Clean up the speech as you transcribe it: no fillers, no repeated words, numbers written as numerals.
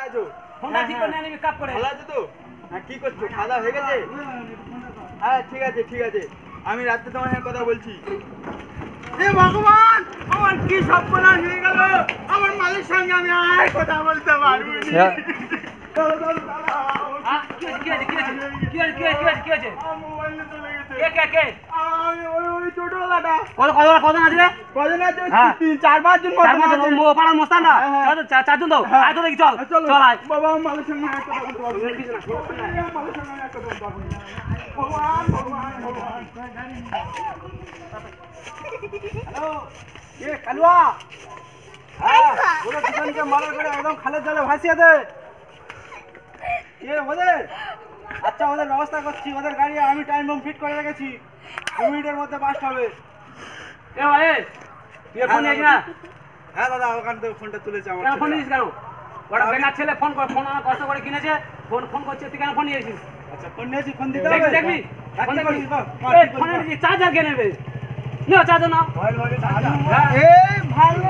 আছো? ফোনটা ঠিক করে নিবি কাপ করে। ভালো আছো তো? হ্যাঁ, কি করছো? খাওয়া হয়ে গেছে? হ্যাঁ, ঠিক আছে ঠিক আছে, আমি রাত্রে তোমার সাথে কথা বলছি। এ ভগবান, আমার কি সর্বনাশ হয়ে গেল! আমার মালিক সঙ্গে আমি আর কথা বলতে পারবো না। কজন আছে রে? কজন আছে? হ্যাঁ। 4-5 জন মতো আছে। পাড়ার মোস্তান না? চারজন দাও। আয় তো দেখি চল। চলো। চল আয়। বাবা, আমার মালিক সঙ্গে আর কথা বলতে পারবো না। আমার মালিক সঙ্গে আমি আর কথা বলতে পারবো না। ভগবান ভগবান ভগবান। হ্যালো, এ কালুয়া। হ্যাঁ, ওরা দুজনকে মারার করে একদম খালের জলে ভাসিয়ে দে। ওদের আচ্ছা, ওদের ব্যবস্থা করছি। ওদের গাড়ি আমি টাইম বম ফিট করে রেখেছি, 2 মিনিটের মধ্যে বাস্ট হবে। এ ভাই তুই ফোন নিয়েছিস না? হ্যাঁ দাদা, ওখান থেকে ফোনটা তুলেছে আমার। কেন ফোন নিয়েছিস কেন? ওটা বেকার ছেলে ফোন করে, ফোন আমার কষ্ট করে কিনেছে, ফোন করছে, তুই কেন ফোন নিয়েছিস? আচ্ছা, ফোন নিয়েছি, ফোন দিতে হবে। দেখবি ফোন দেখবি। ফোনের চার্জার কে নেবে? চার্জার না এই ভালো